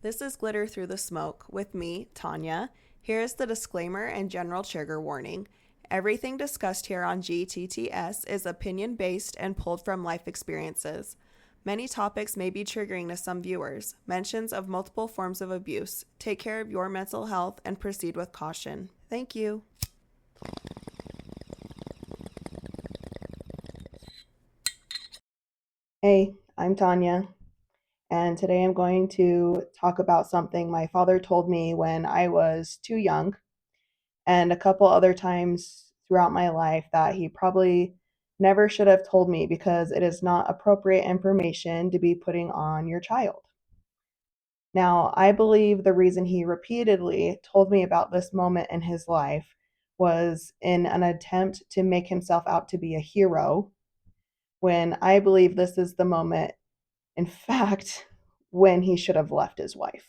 This is Glitter Through the Smoke with me, Tonia. Here is the disclaimer and general trigger warning. Everything discussed here on GTTS is opinion based and pulled from life experiences. Many topics may be triggering to some viewers. Mentions of multiple forms of abuse. Take care of your mental health and proceed with caution. Thank you. Hey, I'm Tonia, and today I'm going to talk about something my father told me when I was too young, and a couple other times throughout my life that he probably never should have told me because it is not appropriate information to be putting on your child. Now, I believe the reason he repeatedly told me about this moment in his life was in an attempt to make himself out to be a hero, when I believe this is the moment, in fact, when he should have left his wife.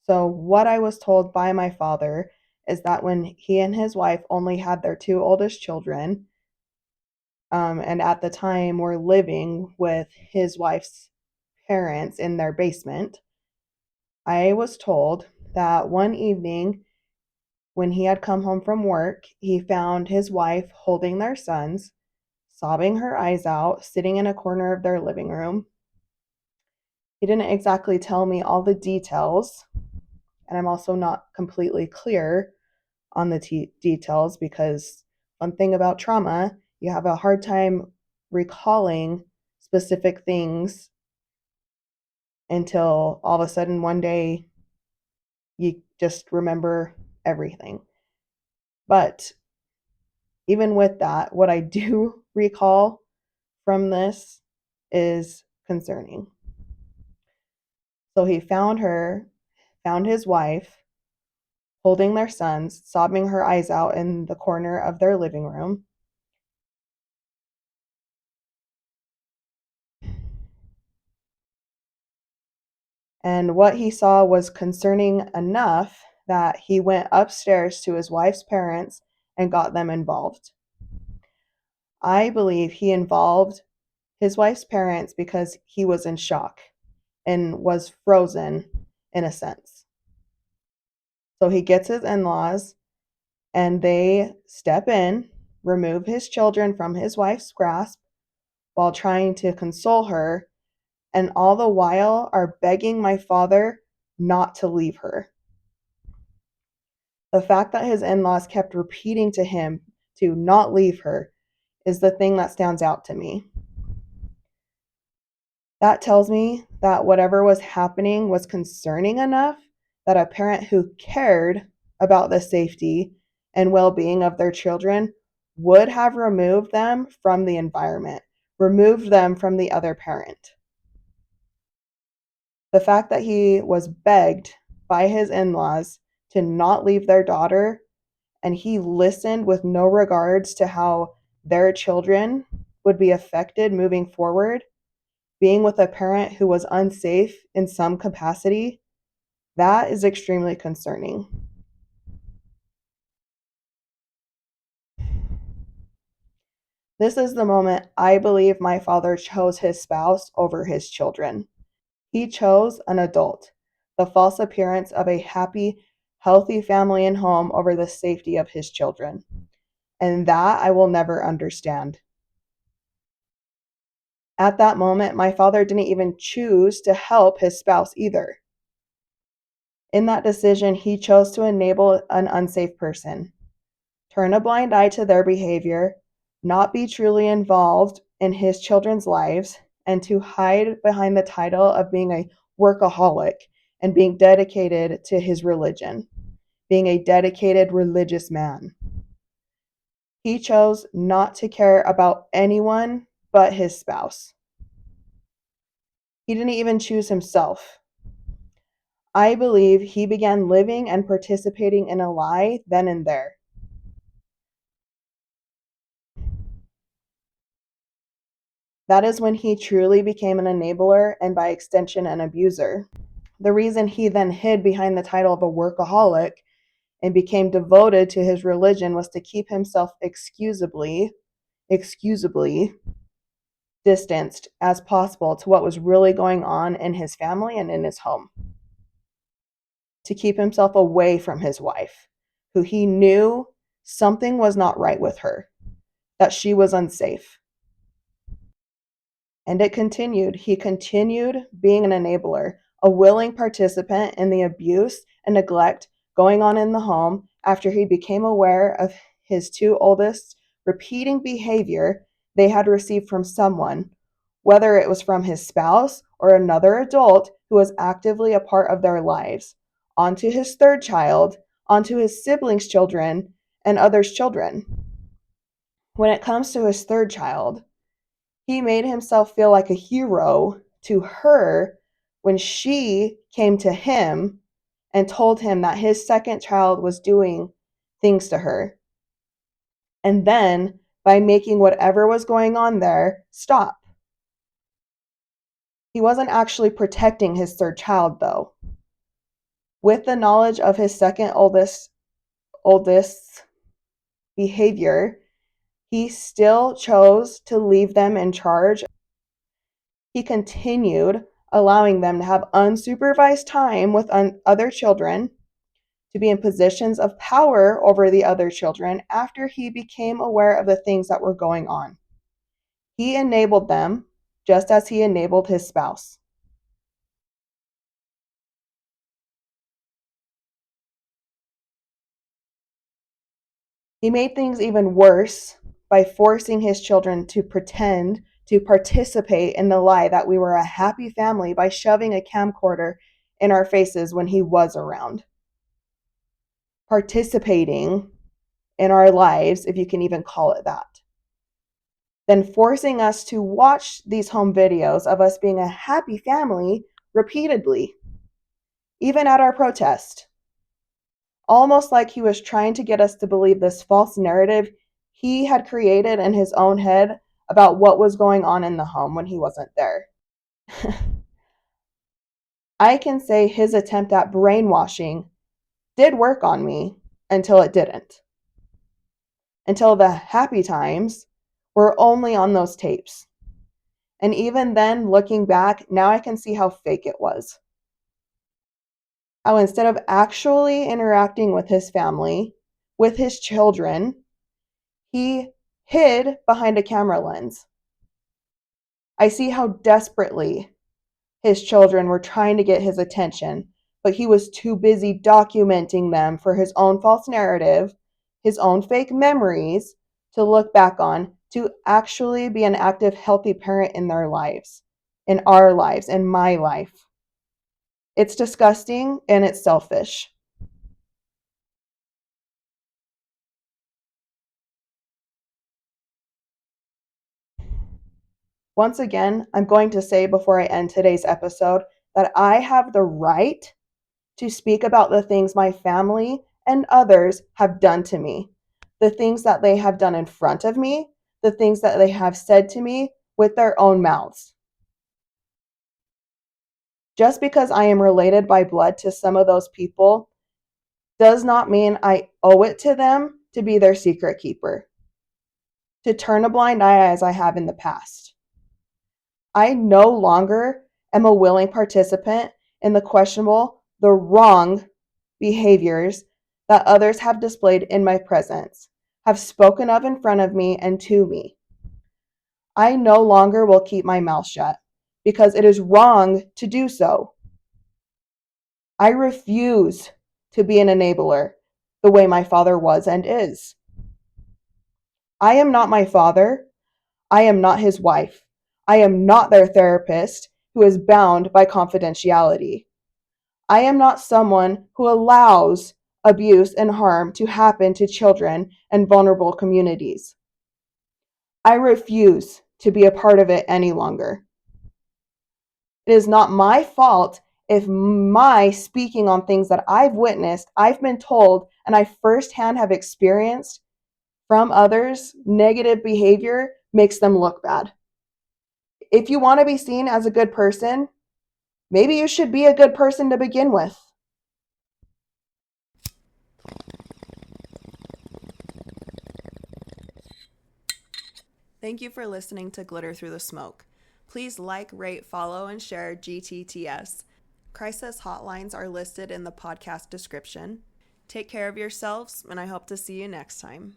So, what I was told by my father is that when he and his wife only had their two oldest children, and at the time were living with his wife's parents in their basement, I was told that one evening when he had come home from work, he found his wife holding their sons, sobbing her eyes out, sitting in a corner of their living room. He didn't exactly tell me all the details, and I'm also not completely clear on the details because one thing about trauma, you have a hard time recalling specific things until all of a sudden one day you just remember everything. But even with that, what I do recall from this is concerning. So he found his wife holding their sons, sobbing her eyes out in the corner of their living room. And what he saw was concerning enough that he went upstairs to his wife's parents and got them involved. I believe he involved his wife's parents because he was in shock and was frozen in a sense. So he gets his in laws and they step in, remove his children from his wife's grasp while trying to console her, and all the while are begging my father not to leave her. The fact that his in laws kept repeating to him to not leave her is the thing that stands out to me. That tells me that whatever was happening was concerning enough that a parent who cared about the safety and well being of their children would have removed them from the environment, removed them from the other parent. The fact that he was begged by his in laws to not leave their daughter and he listened with no regards to how their children would be affected moving forward, being with a parent who was unsafe in some capacity, that is extremely concerning. This is the moment I believe my father chose his spouse over his children. He chose an adult, the false appearance of a happy, healthy family and home over the safety of his children. And that I will never understand. At that moment, my father didn't even choose to help his spouse either. In that decision, he chose to enable an unsafe person, turn a blind eye to their behavior, not be truly involved in his children's lives, and to hide behind the title of being a workaholic and being dedicated to his religion, being a dedicated religious man. He chose not to care about anyone but his spouse. He didn't even choose himself. I believe he began living and participating in a lie then and there. That is when he truly became an enabler and by extension an abuser. The reason he then hid behind the title of a workaholic and became devoted to his religion was to keep himself excusably distanced as possible to what was really going on in his family and in his home, to keep himself away from his wife, who he knew something was not right with her, that she was unsafe. And it continued. He continued being an enabler, a willing participant in the abuse and neglect going on in the home after he became aware of his two oldest repeating behavior they had received from someone, whether it was from his spouse or another adult who was actively a part of their lives, onto his third child, onto his siblings' children, and others' children. When it comes to his third child, he made himself feel like a hero to her when she came to him and told him that his second child was doing things to her. And then, by making whatever was going on there stop. He wasn't actually protecting his third child, though. With the knowledge of his second oldest behavior, he still chose to leave them in charge. He continued allowing them to have unsupervised time with other children, to be in positions of power over the other children after he became aware of the things that were going on. He enabled them just as he enabled his spouse. He made things even worse by forcing his children to pretend to participate in the lie that we were a happy family by shoving a camcorder in our faces when he was around. Participating in our lives, if you can even call it that. Then forcing us to watch these home videos of us being a happy family repeatedly, even at our protest. Almost like he was trying to get us to believe this false narrative he had created in his own head about what was going on in the home when he wasn't there. I can say his attempt at brainwashing did work on me until it didn't. Until the happy times were only on those tapes. And even then, looking back, now I can see how fake it was. How instead of actually interacting with his family, with his children, he hid behind a camera lens. I see how desperately his children were trying to get his attention, but he was too busy documenting them for his own false narrative, his own fake memories to look back on, to actually be an active, healthy parent in their lives, in our lives, in my life. It's disgusting and it's selfish. Once again, I'm going to say before I end today's episode that I have the right to speak about the things my family and others have done to me, the things that they have done in front of me, the things that they have said to me with their own mouths. Just because I am related by blood to some of those people does not mean I owe it to them to be their secret keeper, to turn a blind eye as I have in the past. I no longer am a willing participant in the questionable, the wrong behaviors that others have displayed in my presence, have spoken of in front of me and to me. I no longer will keep my mouth shut because it is wrong to do so. I refuse to be an enabler the way my father was and is. I am not my father. I am not his wife. I am not their therapist who is bound by confidentiality. I am not someone who allows abuse and harm to happen to children and vulnerable communities. I refuse to be a part of it any longer. It is not my fault if my speaking on things that I've witnessed, I've been told, and I firsthand have experienced from others, negative behavior makes them look bad. If you want to be seen as a good person, maybe you should be a good person to begin with. Thank you for listening to Glitter Through the Smoke. Please like, rate, follow, and share GTTS. Crisis hotlines are listed in the podcast description. Take care of yourselves, and I hope to see you next time.